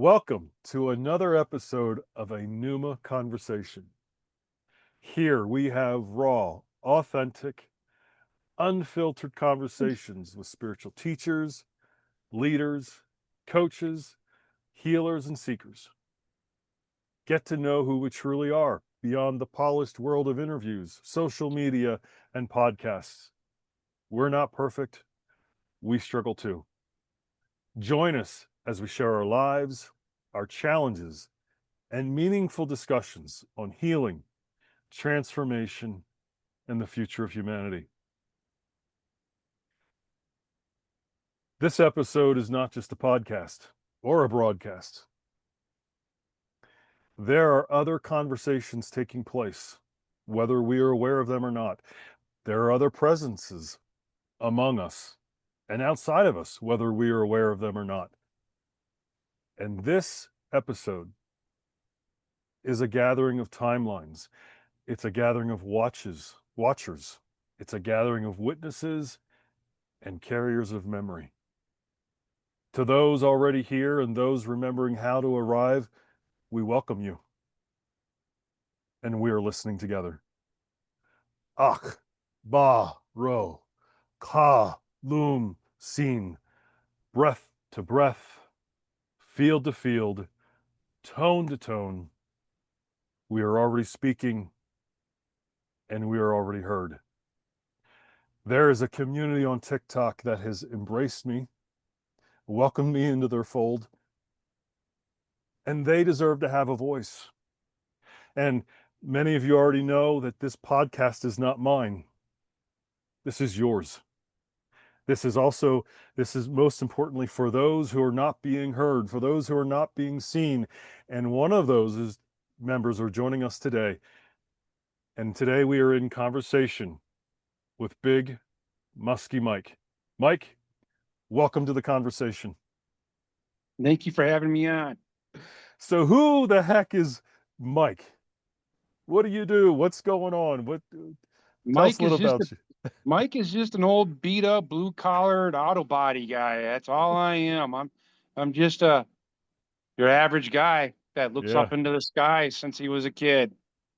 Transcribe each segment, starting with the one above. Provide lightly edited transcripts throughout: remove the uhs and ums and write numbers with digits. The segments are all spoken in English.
Welcome to another episode of a Pneuma Conversation. Here we have raw, authentic, unfiltered conversations with spiritual teachers, leaders, coaches, healers, and seekers. Get to know who we truly are beyond the polished world of interviews, social media, and podcasts. We're not perfect. We struggle too. Join us as we share our lives, our challenges, and meaningful discussions on healing, transformation, and the future of humanity. This episode is not just a podcast or a broadcast. There are other conversations taking place, whether we are aware of them or not. There are other presences among us and outside of us, whether we are aware of them or not. And this episode is a gathering of timelines. It's a gathering of watchers. It's a gathering of witnesses and carriers of memory. To those already here and those remembering how to arrive, we welcome you. And we are listening together. Ahk Bah Ro, Lum Si'an, breath to breath, field to field, tone to tone. We are already speaking and we are already heard. There is a community on TikTok that has embraced me, welcomed me into their fold, and they deserve to have a voice. And many of you already know that this podcast is not mine. This is yours. This is most importantly for those who are not being heard, for those who are not being seen. And one of those members are joining us today. And today we are in conversation with BigMuskieMike. Mike, welcome to the conversation. Thank you for having me on. So who the heck is Mike? What do you do? What's going on? Tell us a little about you. Mike is just an old beat up blue collared auto body guy. That's all I am. I'm just your average guy that looks Yeah, up into the sky since he was a kid.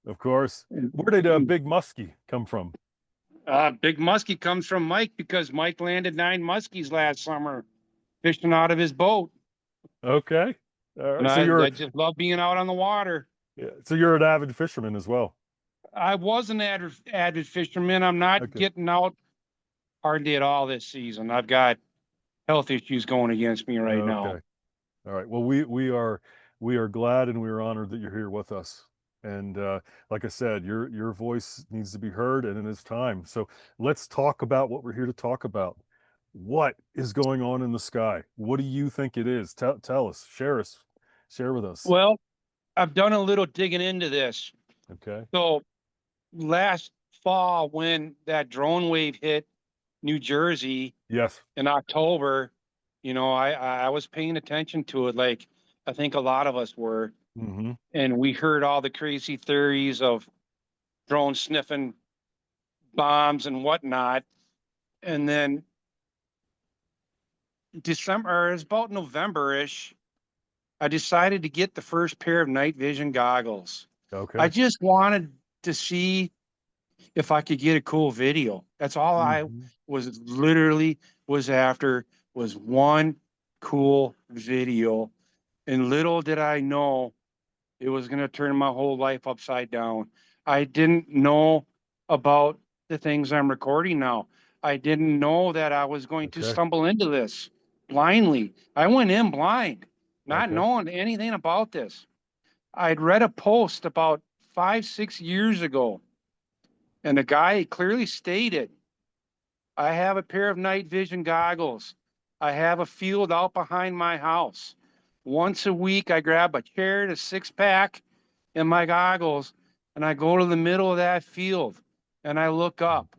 of course. Where did Big Muskie come from? Big Muskie comes from Mike because Mike landed 9 muskies last summer fishing out of his boat. Okay. All And right. So I just love being out on the water. so you're an avid fisherman as well. I was an avid fisherman. I'm not Okay. getting out hardly at all this season. I've got health issues going against me right now. Okay. All right. Well, we are glad and we are honored that you're here with us. And like I said, your voice needs to be heard, and it is time. So let's talk about what we're here to talk about. What is going on in the sky? What do you think it is? Tell us. Share with us. Well, I've done a little digging into this. Okay. So last fall, when that drone wave hit New Jersey Yes. in October, I was paying attention to it like I think a lot of us were. Mm-hmm. And we heard all the crazy theories of drones sniffing bombs and whatnot. And then December, or it's about November-ish, I decided to get the first pair of night vision goggles. Okay. I just wanted to see if I could get a cool video. That's all I was after, was one cool video. And little did I know it was going to turn my whole life upside down. I didn't know about the things I'm recording now. I didn't know that I was going to stumble into this blindly. I went in blind, not knowing anything about this. I'd read a post about 5-6 years ago, and the guy clearly stated, I have a pair of night vision goggles. I have a field out behind my house. Once a week, I grab a chair, a 6-pack, and my goggles, and I go to the middle of that field, and I look up.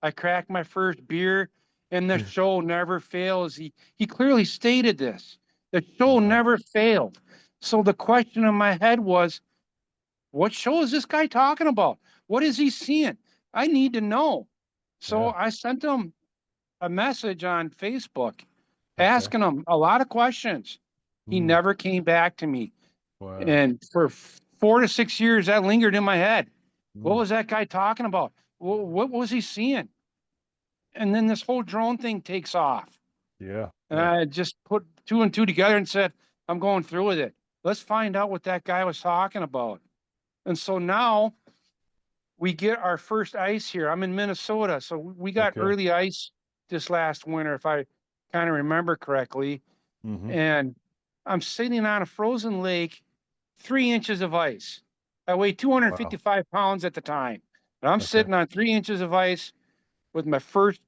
I crack my first beer, and the show never fails. He clearly stated this. The show never failed. So the question in my head was, what show is this guy talking about? What is he seeing? I need to know. So I sent him a message on Facebook asking him a lot of questions. He Mm. never came back to me. Wow. And for 4 to 6 years, that lingered in my head. What Mm. was that guy talking about? What was he seeing? And then this whole drone thing takes off. Yeah. And Yeah. I just put two and two together and said, I'm going through with it. Let's find out what that guy was talking about. And so now we get our first ice here. I'm in Minnesota. So we got Okay. early ice this last winter, if I kind of remember correctly. Mm-hmm. And I'm sitting on a frozen lake, 3 inches of ice. I weighed 255 Wow. pounds at the time. And I'm Okay. sitting on 3 inches of ice with my first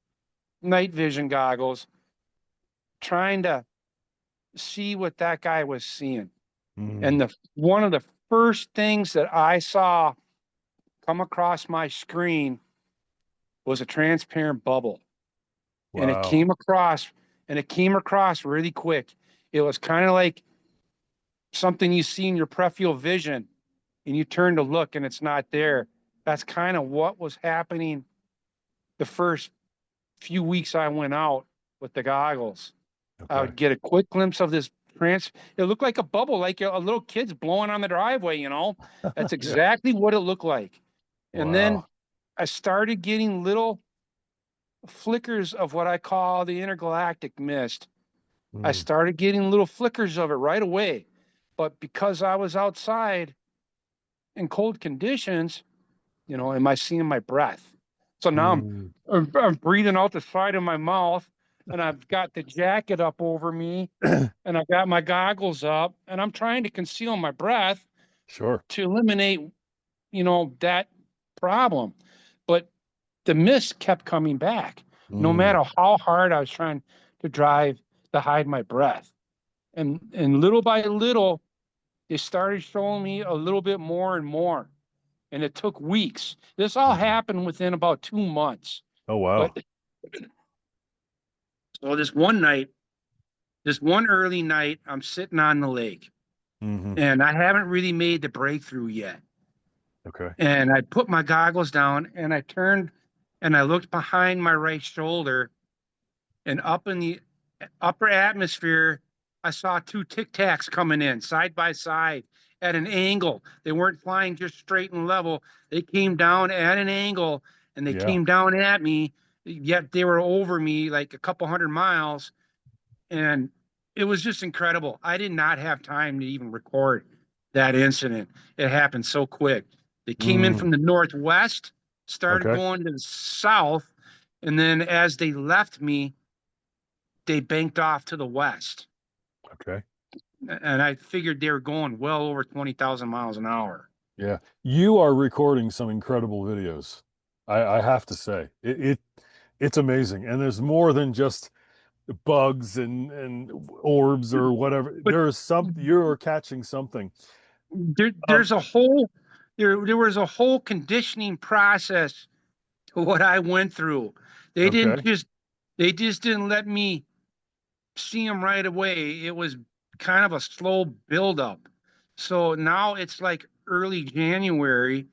night vision goggles, trying to see what that guy was seeing. Mm. And the one of the first things that I saw come across my screen was a transparent bubble. And it Wow. came across really quick. It was kind of like something you see in your peripheral vision and you turn to look and it's not there. That's kind of what was happening the first few weeks I went out with the goggles. I Okay. would get a quick glimpse of this trans. It looked like a bubble, like a little kid's blowing on the driveway, you know? That's Yeah. exactly what it looked like. And then Wow. I started getting little flickers of what I call the intergalactic mist. I Mm. started getting little flickers of it right away. But because I was outside in cold conditions, am I seeing my breath? So now Mm. I'm breathing out the side of my mouth and I've got the jacket up over me and I've got my goggles up and I'm trying to conceal my breath Sure. to eliminate, that problem. But the mist kept coming back no Mm. matter how hard I was trying to drive to hide my breath. And little by little, they started showing me a little bit more and more. And it took weeks. This all Mhm. happened within about 2 months. Oh, But wow. so this one early night, I'm sitting on the lake Hmm. and I haven't really made the breakthrough yet. Okay. And I put my goggles down and I turned and I looked behind my right shoulder and up in the upper atmosphere, I saw two Tic Tacs coming in side by side at an angle. They weren't flying just straight and level. They came down at an angle and they Yeah. came down at me, yet they were over me like a couple hundred miles. And it was just incredible. I did not have time to even record that incident. It happened so quick. They came in Mm. from the northwest, started Okay. going to the south, and then as they left me, they banked off to the west. Okay. And I figured they were going well over 20,000 miles an hour. Yeah. You are recording some incredible videos. I have to say it's amazing. And there's more than just bugs and orbs or whatever. But There is some you're catching something. Um, there's a whole there was a whole conditioning process to what I went through. They didn't okay. just they just didn't let me see them right away. It was kind of a slow buildup. So now it's like early January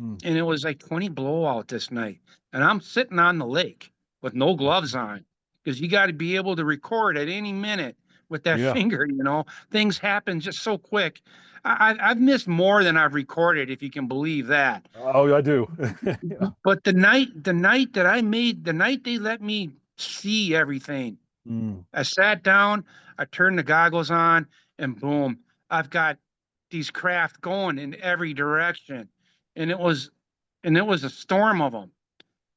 Mm. and it was like 20 blowout this night. And I'm sitting on the lake with no gloves on because you got to be able to record at any minute with that Yeah. finger. Things happen just so quick. I've missed more than I've recorded, if you can believe that. Oh, I do. Yeah. But the night they let me see everything, Mm. I sat down, I turned the goggles on, and boom, I've got these craft going in every direction. And it was a storm of them.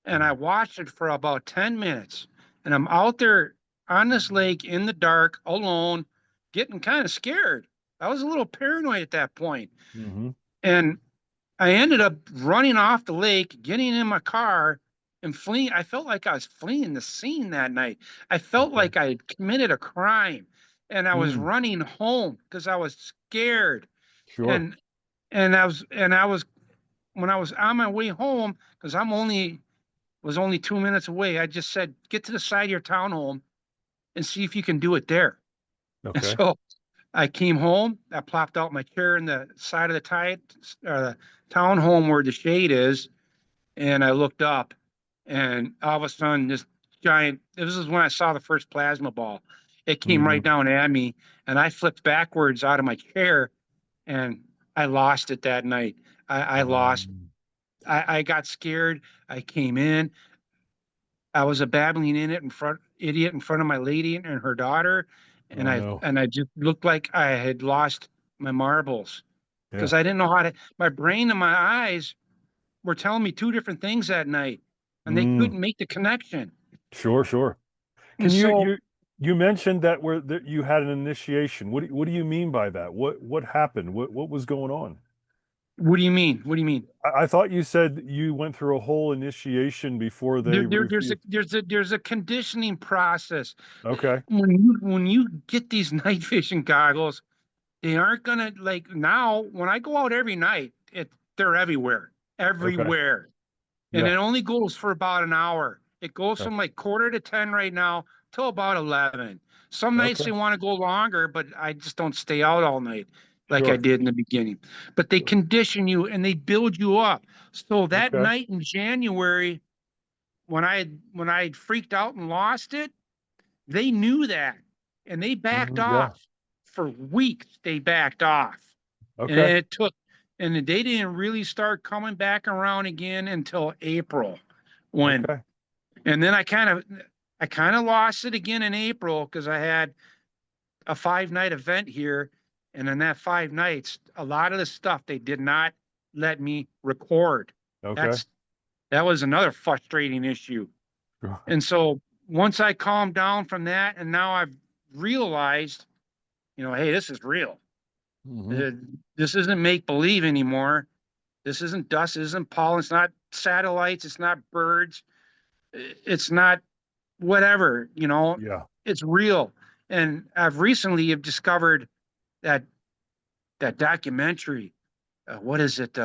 And I Mm. watched it for about 10 minutes. And I'm out there on this lake in the dark, alone, getting kind of scared. I was a little paranoid at that point. Hmm. And I ended up running off the lake, getting in my car, and fleeing. I felt like I was fleeing the scene that night. I felt Okay. like I had committed a crime, and I was Mm. running home because I was scared. Sure. And and I was when I was on my way home, because I was only 2 minutes away. I just said, "Get to the side of your townhome and see if you can do it there." And Okay. so I came home. I plopped out my chair in the side of the townhome where the shade is, and I looked up, and all of a sudden, this giant. This is when I saw the first plasma ball. It came right Mm, down at me, and I flipped backwards out of my chair, and I lost it that night. I lost. um, I got scared. I came in. I was a babbling idiot in front of my lady and her daughter, and oh I no. and I just looked like I had lost my marbles because Yeah. I didn't know how to. My brain and my eyes were telling me two different things that night, and they Mm, couldn't make the connection. sure, sure. And Can so, you mentioned that that you had an initiation. What do you mean by that? What happened? What was going on? what do you mean? What do you mean? I thought you said you went through a whole initiation before they refused. There's a conditioning process. Okay. When you get these night vision goggles, they aren't gonna like now. When I go out every night, they're everywhere, Okay. everywhere, and Yeah. it only goes for about an hour. It goes Okay. from like quarter to 10 right now till about 11. Some nights Okay. they want to go longer, but I just don't stay out all night like I Sure. did in the beginning. But they Sure. condition you and they build you up. So that Okay. night in January, when I freaked out and lost it, they knew that and they backed Yeah. off for weeks. They backed off, and Okay. it took, and they didn't really start coming back around again until April, when, Okay. and then I kind of lost it again in April because I had a 5 night event here, and in that 5 nights, a lot of the stuff they did not let me record. Okay. That's that was another frustrating issue. Sure. And so once I calmed down from that, and now I've realized, hey, this is real. Hmm. Uh, This isn't make believe anymore. This isn't dust. It isn't pollen. It's not satellites. It's not birds. It's not whatever. Yeah. It's real. And I've recently have discovered that documentary. What is it?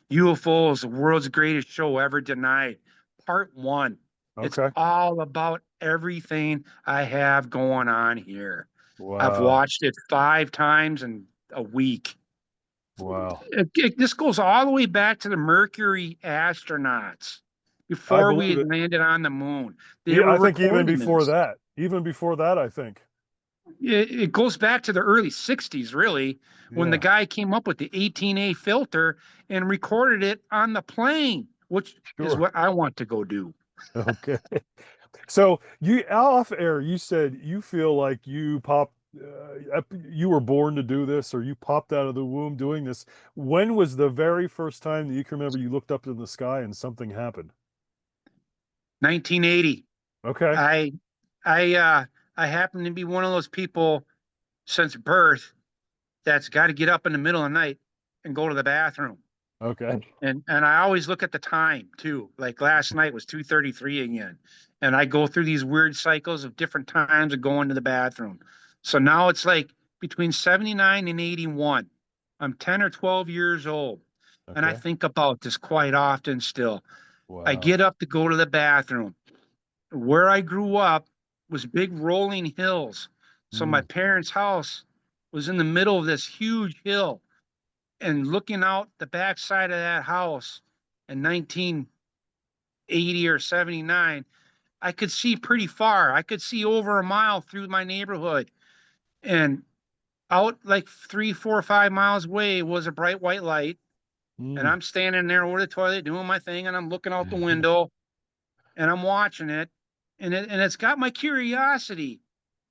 UFOs, the world's greatest show ever denied. Part one. It's Okay. all about everything I have going on here. I've Wow. watched it 5 times in a week. Wow. This goes all the way back to the Mercury astronauts I before we believe had it. landed on the moon. They were I think recording this. even before that, I think. It goes back to the early 60s, really, when the Yeah. guy came up with the 18A filter and recorded it on the plane, which is Sure. what I want to go do. Okay. So you off air, you said you feel like you popped, you were born to do this, or you popped out of the womb doing this. When was the very first time that you can remember you looked up in the sky and something happened? 1980. Okay. I I happen to be one of those people since birth that's got to get up in the middle of the night and go to the bathroom. Okay. And I always look at the time too. Like last night was 2:33 again. And I go through these weird cycles of different times of going to the bathroom. So now it's like between 79 and 81. I'm 10 or 12 years old. And I Okay. think about this quite often still. I Wow. get up to go to the bathroom. Where I grew up was big rolling hills. So my Mm, parents' house was in the middle of this huge hill. And looking out the backside of that house in 1980 or 79, I could see pretty far. I could see over a mile through my neighborhood. And out like 3, 4, 5 miles away was a bright white light. And mm. I'm standing there over the toilet doing my thing, and I'm looking out the window and I'm watching it. And it's got my curiosity.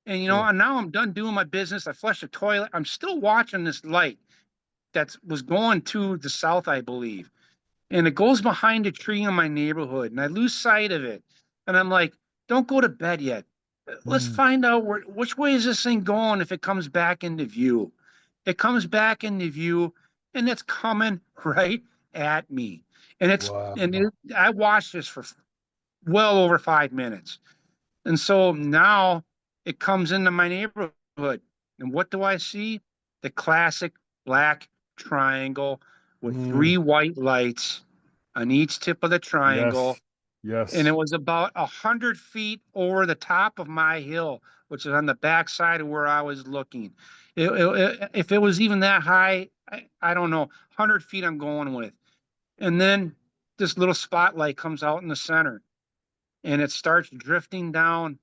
And Sure. and now I'm done doing my business. I flushed the toilet. I'm still watching this light that was going to the south, I believe. And it goes behind a tree in my neighborhood, and I lose sight of it. And I'm like, don't go to bed yet. Let's Mm, find out which way is this thing going if it comes back into view. It comes back into view, and it's coming right at me. And wow. I watched this for well over 5 minutes. And so now it comes into my neighborhood. And what do I see? The classic black triangle with Mm, 3 white lights on each tip of the triangle. yes. And it Yes. was about 100 feet over the top of my hill, which is on the back side of where I was looking. If it was even that high, I don't know. 100 feet I'm going with. And then this little spotlight comes out in the center and it starts drifting down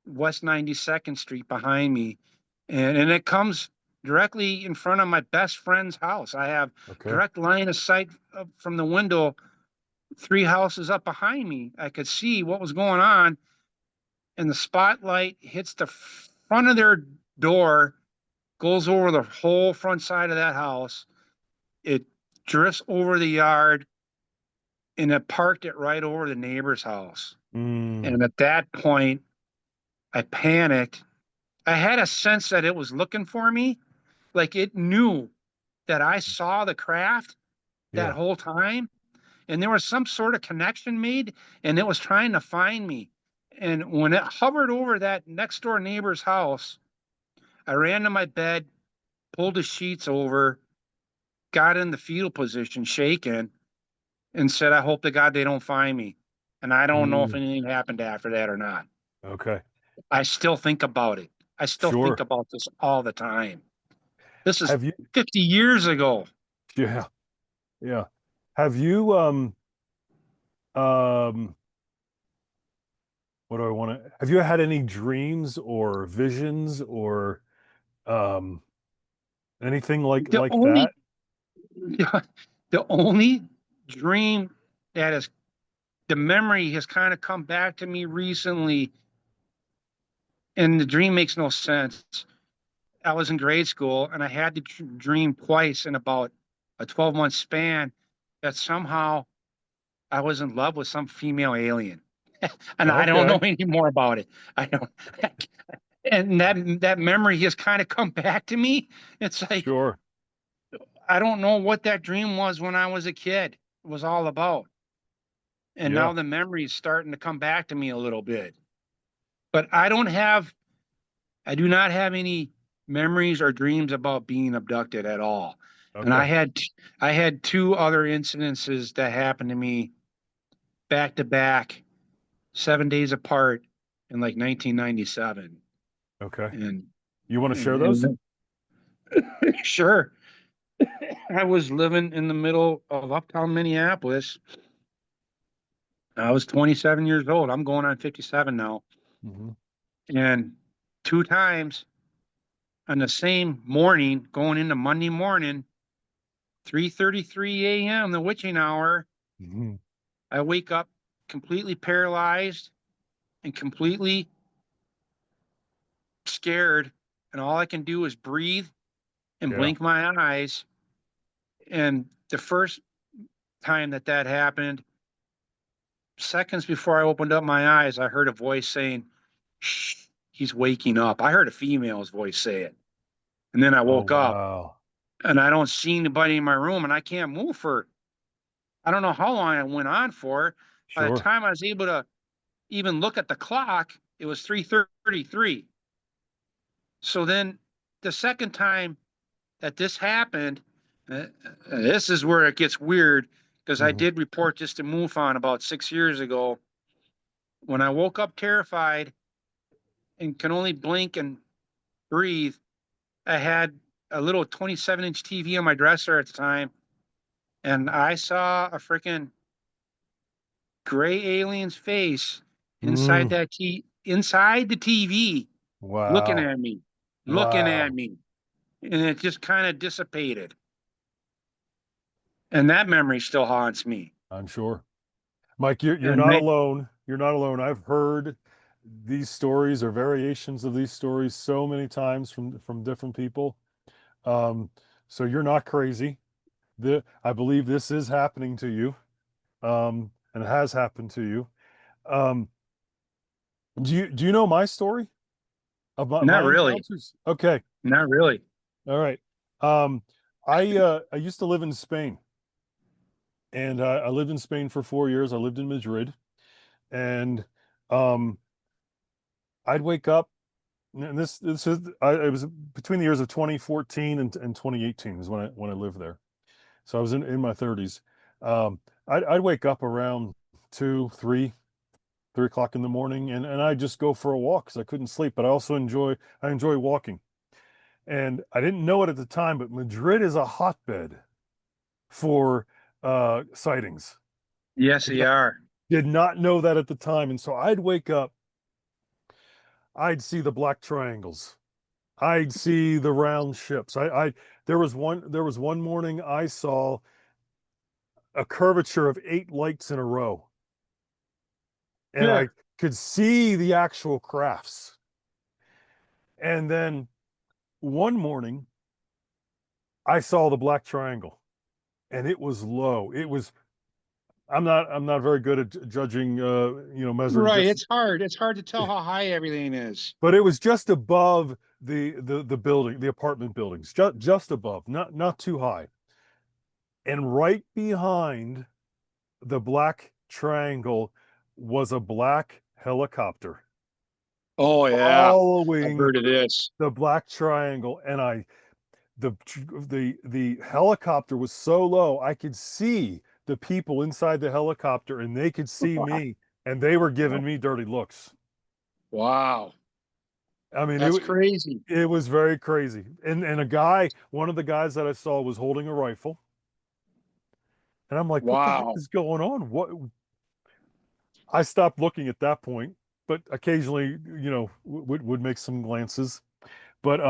West 92nd Street behind me, and it comes directly in front of my best friend's house. I have Okay. direct line of sight from the window, three houses up behind me. I could see what was going on, and the spotlight hits the front of their door, goes over the whole front side of that house. It drifts over the yard, and it parked it right over the neighbor's house. Mm, And at that point, I panicked. I had a sense that it was looking for me, like it knew that I saw the craft that yeah. whole time, and there was some sort of connection made, and it was trying to find me. And when it hovered over that next door neighbor's house, I ran to my bed, pulled the sheets over, got in the fetal position, shaking, and said, I hope to God they don't find me. And I don't know if Mm, anything happened after that or not. okay. I still think about it. I still think Sure. about this all the time. This is Have you? 50 years ago. Yeah. Yeah. Have you um what do I want to have you had any dreams or visions or um anything The like only that? the only dream that is the memory has kind of come back to me recently, and the dream makes no sense. I was in grade school and I had to dream twice in about a 12-month span that somehow I was in love with some female alien. And I don't know Okay. any more about it. I don't and that memory has kind of come back to me. It's like Sure. I don't know what that dream was when I was a kid. It was all about. And Yeah. now the memory is starting to come back to me a little bit. But I do not have any memories or dreams about being abducted at all. And Okay. I had two other incidences that happened to me back to back, 7 days apart in like 1997. Okay. And You want to share those? and sure, I was living in the middle of uptown Minneapolis. I was 27 years old. I'm going on 57 now. Hmm. And two times on the same morning, going into Monday morning, 3:33 a.m., the witching hour, Hmm. I wake up completely paralyzed and completely scared. And all I can do is breathe and Yeah. blink my eyes. And the first time that happened, seconds before I opened up my eyes, I heard a voice saying, "Shh, he's waking up." I heard a female's voice say it. And then I Oh woke up wow. and I don't see anybody in my room and I can't move for, I don't know how long it went on for. By the Sure. time I was able to even look at the clock, it was 3:33. So then the second time that this happened, this is where it gets weird because I Hmm. did report this to MUFON about 6 years ago. When I woke up terrified and can only blink and breathe, I had a little 27-inch TV on my dresser at the time, and I saw a freaking gray alien's face inside Mm, inside the TV, looking wow. at me, looking at Wow. me, and it just kind of dissipated. And that memory still haunts me. I'm sure. Mike, you're And not alone. You're not alone. I've heard these stories or variations of these stories so many times from different people. Um, so you're not crazy. I believe this is happening to you, and it has happened to you. Um, do you know my story of not my really, encounters? Okay, not really. all right. Um, I used to live in Spain, and I lived in Spain for 4 years. I lived in Madrid, and um, I'd wake up. And this is it was between the years of 2014 and 2018 is when I lived there. So I was in my 30s. I'd wake up around 3 o'clock in the morning, and I'd just go for a walk because I couldn't sleep. But I enjoy walking. And I didn't know it at the time, but Madrid is a hotbed for sightings. Yes, they Okay. are. Did not know that at the time. And so I'd wake up I'd see the black triangles. I'd see the round ships. There was one morning I saw a curvature of 8 lights in a row, and Yeah. I could see the actual crafts. And then one morning I saw the black triangle, and it was low. It was I'm not very good at judging, measuring Right. distance, It's hard. It's hard to tell how high everything is. but it was just above the building, the apartment buildings, just above, not too high. And right behind the black triangle was a black helicopter Oh yeah. I've following heard of this. the black triangle. And the helicopter was so low I could see the people inside the helicopter, and they could see me, and they were giving me dirty looks. Wow. I mean, That's crazy. it was very crazy. And one of the guys that I saw was holding a rifle, and I'm like, what the heck Wow. is going on? What? I stopped looking at that point, but occasionally, would make some glances. But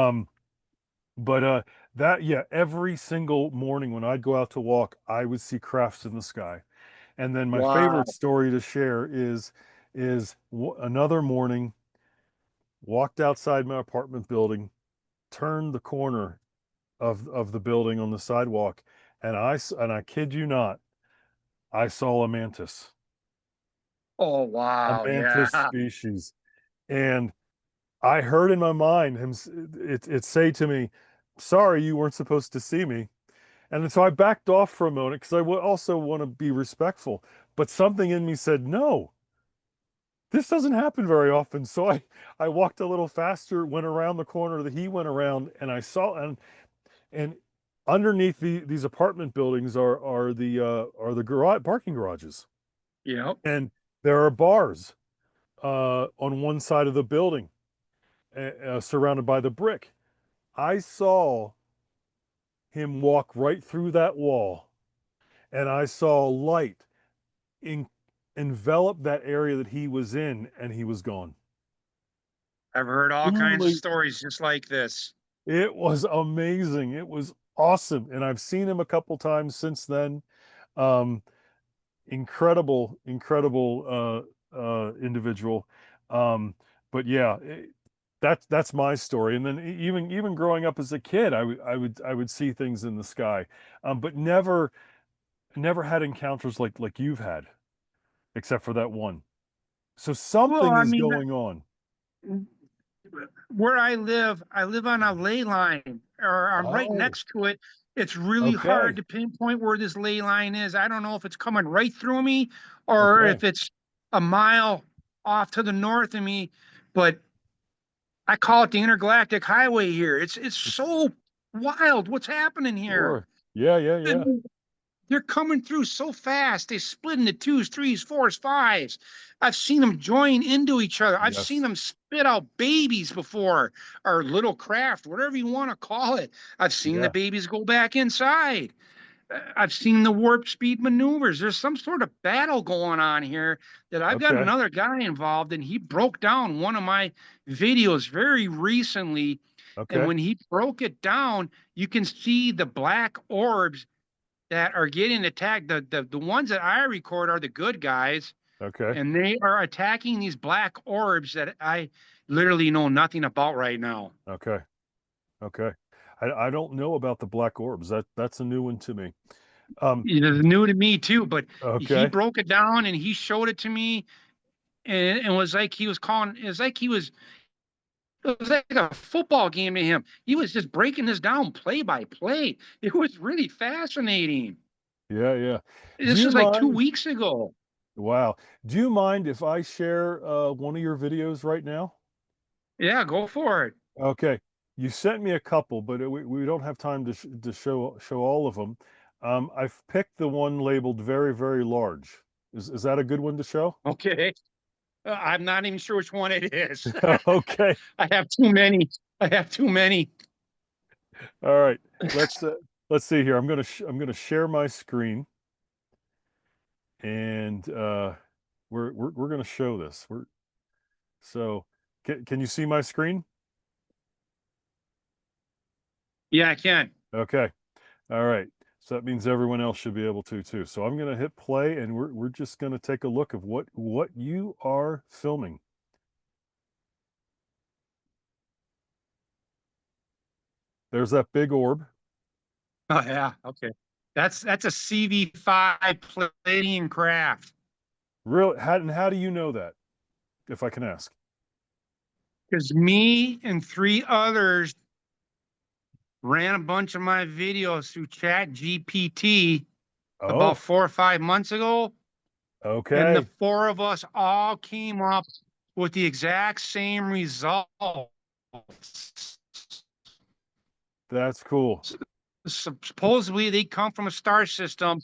but that yeah, every single morning when I'd go out to walk, I would see crafts in the sky. And then my favorite Wow. story to share is another morning, walked outside my apartment building, turned the corner of the building on the sidewalk, and I kid you not, I saw Oh a wow. Yeah. mantis species, and I heard in my mind it say to me, "Sorry, you weren't supposed to see me." And so I backed off for a moment because I would also want to be respectful. But something in me said, "No, this doesn't happen very often." So I walked a little faster, went around the corner that he went around, and I saw and underneath these apartment buildings are the parking garages, Yep. and there are bars on one side of the building, surrounded by the brick. I saw him walk right through that wall, and I saw light in, envelop that area that he was in, and he was gone. I've heard all kinds of Truly, stories just like this. it was amazing. It was awesome, and I've seen him a couple times since then. Um, incredible individual. Um, but yeah, that's my story. And then even growing up as a kid, I would see things in the sky, but never had encounters like you've had, except for that one. So Well, something I is mean, going on. where I live on a ley line, or I'm right Oh, next to it. It's really hard okay, to pinpoint where this ley line is. I don't know if it's coming right through me or okay, if it's a mile off to the north of me, but I call it the intergalactic highway here. It's so wild what's happening here. sure, yeah, yeah, yeah, They're coming through so fast. They split into twos, threes, fours, fives. I've seen them join into each other. I've seen yes, them spit out babies before, or little craft, whatever you want to call it. I've seen the yeah, babies go back inside. I've seen the warp speed maneuvers. There's some sort of battle going on here that I've got okay, another guy involved, and he broke down one of my videos very recently. And okay, when he broke it down, you can see the black orbs that are getting attacked. The ones that I record are the good guys, okay, and they are attacking these black orbs that I literally know nothing about right now. okay, okay. I don't know about the black orbs. That's a new one to me. Um, It is new to me too, but he okay, broke it down and he showed it to me, and was like he was calling. It was like he was. It was like a football game to him. He was just breaking this down play by play. It was really fascinating. yeah, yeah. Do This you was like two mind? weeks ago. Wow. Do you mind if I share one of your videos right now? Yeah, go for it. Okay. You sent me a couple, but we don't have time to show all of them. I've picked the one labeled very, very large. Is that a good one to show? Okay. I'm not even sure which one it is. Okay. I have too many. I have too many. All right. Let's uh, let's see here. I'm gonna share my screen, and we're gonna show this. So. Can you see my screen? Yeah, I can. Okay. All right. So that means everyone else should be able to too. So I'm going to hit play, and we're just going to take a look of what you are filming. There's that big orb. Oh yeah, okay. That's a CV5 Palladian craft. Really? How do you know that, if I can ask? Because me and three others ran a bunch of my videos through Chat GPT about Oh, 4 or 5 months ago, and the okay. four of us all came up with the exact same results. That's cool. Supposedly, they come from a star system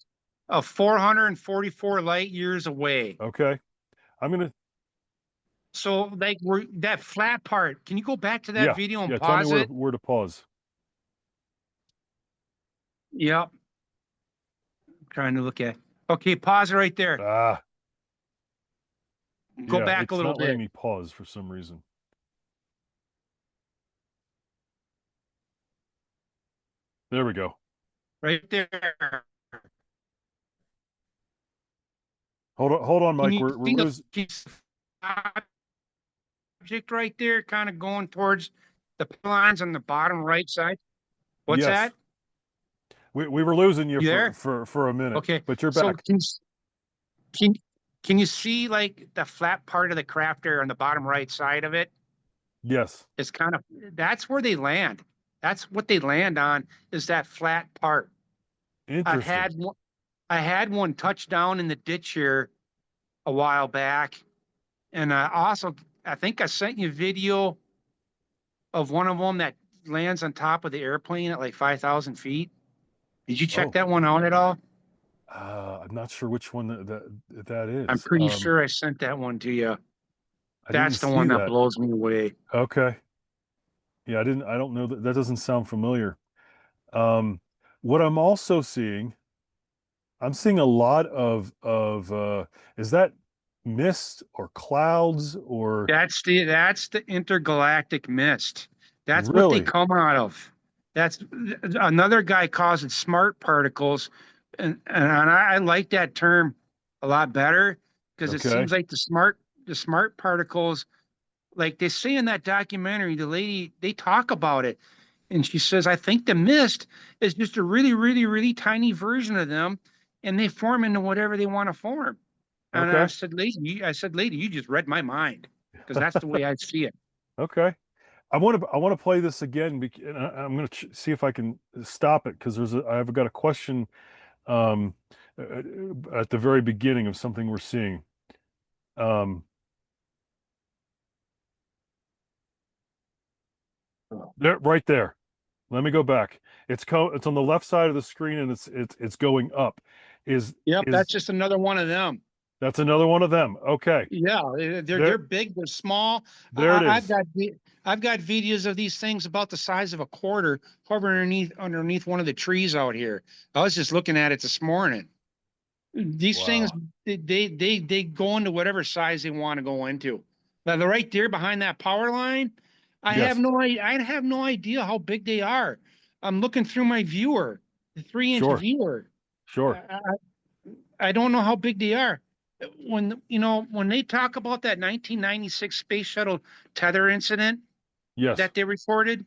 of 444 light years away. Okay. I'm going to So, like, that flat part, can you go back to that Yeah. video and Yeah, tell me pause it? where to pause. Yep. Trying to look at. Okay, pause it right there. Ah, Go yeah, back a it's little not letting bit. me pause for some reason. There we go. Right there. Hold on, Can Mike. you We're see the losing. object right there, kind of going towards the lines on the bottom right side? What's Yes. that? We were losing you You there? for a minute, Okay. but you're So back. can can you see like the flat part of the craft there on the bottom right side of it? Yes. It's kind of that's where they land. That's what they land on is that flat part. I've Interesting. had one, I had one touch down in the ditch here a while back, and I think I sent you a video of one of them that lands on top of the airplane at like 5,000 feet. Did you check Oh, that one out at all? I'm not sure which one that I'm is. pretty sure I sent that one to you. I didn't That's the see one that that. blows me away. Okay. Yeah, I don't know that doesn't sound familiar. Um, what I'm also seeing, I'm seeing a lot of is that mist or clouds or That's the intergalactic mist. That's what they really? come out of. That's another guy calls it smart particles, and I like that term a lot better because it Okay. seems like the smart particles, like they say in that documentary, the lady they talk about it, and she says, I think the mist is just a really, really, really tiny version of them, and they form into whatever they want to form. And Okay. I said, lady, you just read my mind because that's the way I see it. Okay. I want to play this again, and I'm going to see if I can stop it because I've got a question um, at the very beginning of something we're seeing. Um, there, right there. Let me go back. It's on the left side of the screen, and it's going up. Is Yep, that's is just another one of them. That's another one of them? Okay. Yeah, they're There big, they're small. there it I've is. got I've got videos of these things about the size of a quarter hovering underneath one of the trees out here. I was just looking at it this morning. These things Wow. they go into whatever size they want to go into. Now they're right there behind that power line. Yes. I have no idea how big they are. I'm looking through my viewer, the 3-inch Sure. viewer. Sure. I, I don't know how big they are. When they talk about that 1996 space shuttle tether incident Yes. that they reported,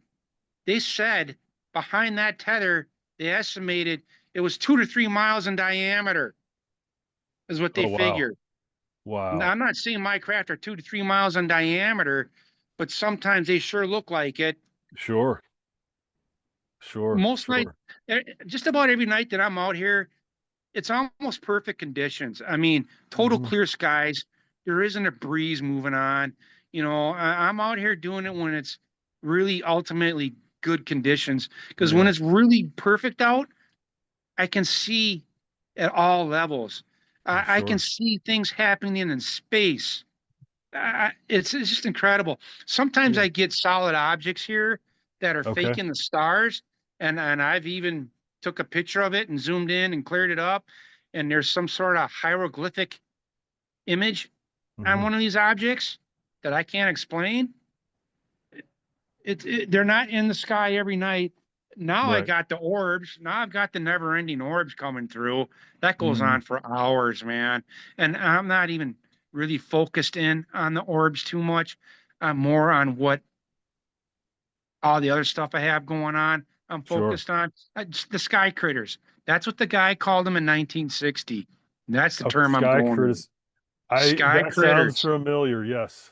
they said behind that tether, they estimated it was 2 to 3 miles in diameter, is what they Oh wow. figured. Now, Wow. I'm not saying my craft are 2 to 3 miles in diameter, but sometimes they sure look like it. Sure. Sure. Most night, Sure. just about every night that I'm out here, it's almost perfect conditions. I mean, total Hmm. clear skies. There isn't a breeze moving on. I'm out here doing it when it's really ultimately good conditions. Because when Yeah. it's really perfect out, I can see at all levels. I can Sure. see things happening in space. It's just incredible. Sometimes Yeah. I get solid objects here that are Okay. faking the stars, and I've even took a picture of it and zoomed in and cleared it up, and there's some sort of hieroglyphic image on Hmm. one of these objects that I can't explain. they're not in the sky every night. Now I Right. got the orbs. Now I've got the never ending orbs coming through. That goes Hmm. on for hours, man. And I'm not even really focused in on the orbs too much. I'm more on what all the other stuff I have going on. I'm Sure. focused on the sky critters. That's what the guy called them in 1960. That's the Oh, term I'm sky going with. critters. I Sky That sounds critters. familiar. Yes.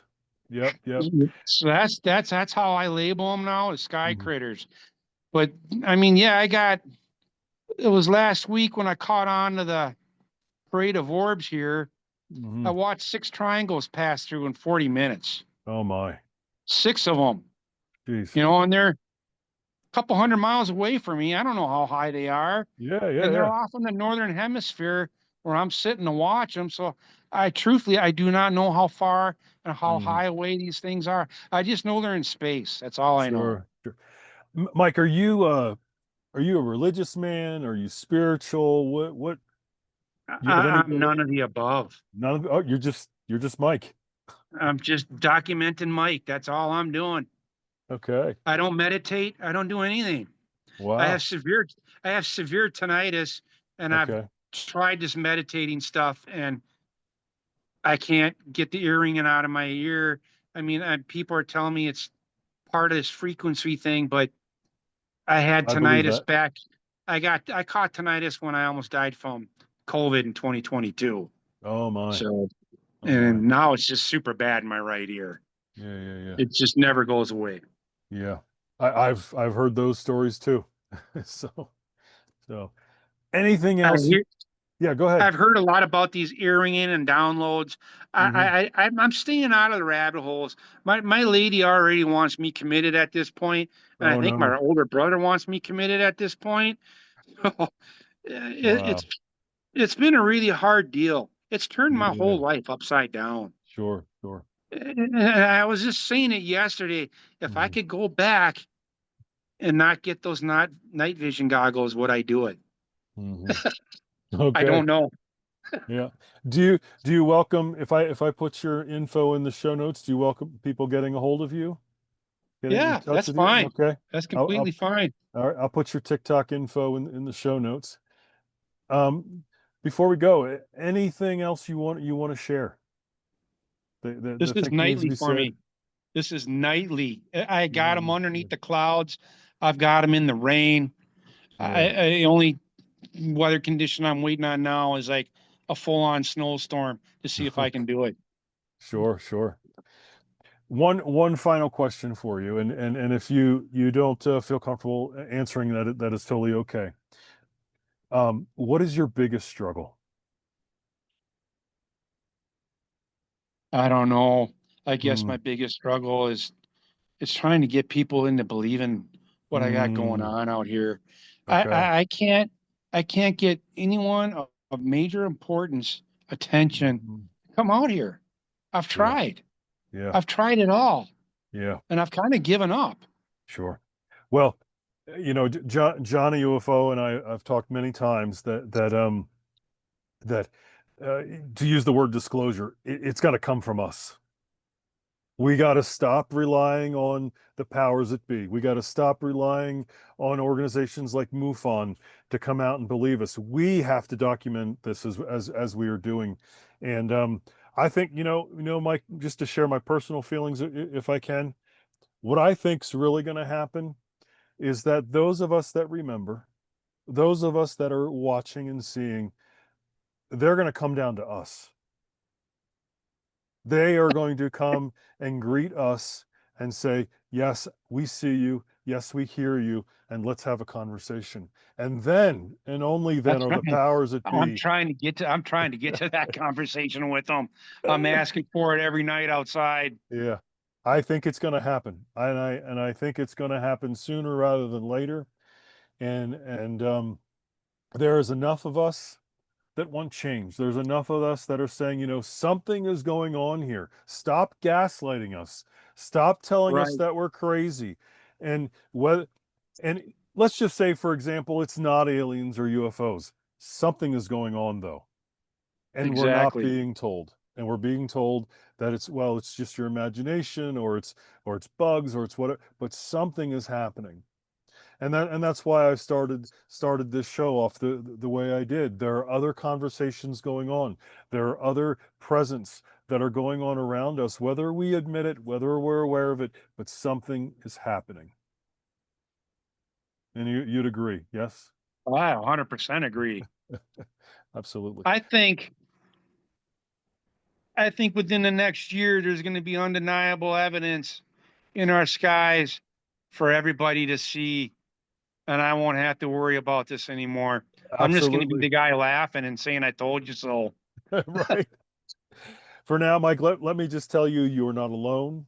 Yep. Yep. So that's how I label them now as sky Hmm. critters. But I mean, yeah, it was last week when I caught on to the parade of orbs here. I Hmm. watched 6 triangles pass through in 40 minutes. Oh my. 6 of them, Jeez. and they're a couple hundred miles away from me. I don't know how high they are. Yeah. Yeah. And they're Yeah. off in the northern hemisphere where I'm sitting to watch them. So I do not know how far and how Hmm. high away these things are. I just know they're in space. That's all I know. Sure. Sure. Mike, are you a religious man? Are you spiritual? What do you have any I'm none belief? of the above. None of, oh, you're just Mike. I'm just documenting Mike. That's all I'm doing. Okay. I don't meditate. I don't do anything. I have Wow. severe I have severe tinnitus, and I've Okay. tried this meditating stuff, and I can't get the ear ringing out of my ear. I mean, people are telling me it's part of this frequency thing, but I had I believe tinnitus that. back. I caught tinnitus when I almost died from COVID in 2022. Oh my. So, Oh my. and now it's just super bad in my right ear. Yeah, yeah, yeah. It just never goes away. Yeah. I've heard those stories too. So so anything I else you hear, yeah, go ahead. I've heard a lot about these ear ringing and downloads. Hmm. I'm staying out of the rabbit holes. My lady already wants me committed at this point, and I Oh think my no. older brother wants me committed at this point. Wow. It's been a really hard deal. It's turned my Yeah, whole life upside down. sure, sure. And I was just saying it yesterday. If I Hmm. could go back and not get those not night vision goggles, would I do it? Hmm. I Okay. don't know. Yeah. Do you welcome if I put your info in the show notes, do you welcome people getting a hold of you, getting in Yeah, touch that's with you? fine. Okay. That's completely fine. All right, I'll put your TikTok info in the show notes. Um, Before we go, anything else you want to share This that is think needs to nightly be for said? me. This is nightly. I got them Mm, underneath the clouds. I've got them in the rain. yeah, I only weather condition I'm waiting on now is like a full on snowstorm to see if I okay, can do it. sure, sure. One final question for you, and if you don't feel comfortable answering that, that is totally okay. What is your biggest struggle? I don't know. I guess Mm, my biggest struggle is it's trying to get people into believing what I got going mm, on out here. I okay. I, I can't I can't get anyone of major importance attention. Mhm. Come out here. I've Yeah, tried. yeah, I've tried it all, yeah. and I've kind of given up. Sure. Well, Johnny UFO and I've talked many times that to use the word disclosure, it's got to come from us. We got to stop relying on the powers that be. We got to stop relying on organizations like MUFON to come out and believe us. We have to document this as we are doing. And I think, Mike, just to share my personal feelings, if I can, what I think's really going to happen is that those of us that remember, those of us that are watching and seeing, they're going to come down to us. They are going to come and greet us and say, yes, we see you. Yes, we hear you. And let's have a conversation. And then, and only then, That's are the right. powers that be. I'm trying to get to that conversation with them. I'm asking for it every night outside. Yeah, I think it's going to happen. And I think it's going to happen sooner rather than later. And there is enough of us that want change. There's enough of us that are saying, something is going on here. Stop gaslighting us. Stop telling us Right. that we're crazy. And whether and let's just say, for example, it's not aliens or UFOs. Something is going on though, and we're not Exactly. being told. and we're being told that it's just your imagination, or it's bugs, or it's whatever, but something is happening. And that's why I started this show off the way I did. There are other conversations going on. There are other presents that are going on around us, whether we admit it, whether we're aware of it, but something is happening. And you'd agree, yes? I 100% agree. Absolutely. I think I think within the next year, there's going to be undeniable evidence in our skies for everybody to see, and I won't have to worry about this anymore. I'm just going to be Absolutely. the guy laughing and saying, "I told you so." Right. For now, Mike, let me just tell you, you are not alone.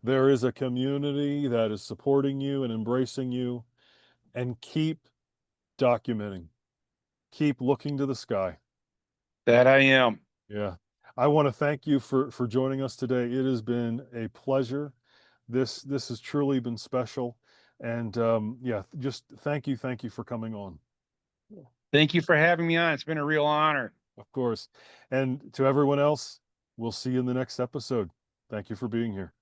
There is a community that is supporting you and embracing you, and keep documenting. Keep looking to the sky. That I am. Yeah. I want to thank you for joining us today. It has been a pleasure. This has truly been special. And yeah, just thank you for coming on. Thank you for having me on. It's been a real honor. Of course. And to everyone else, we'll see you in the next episode. Thank you for being here.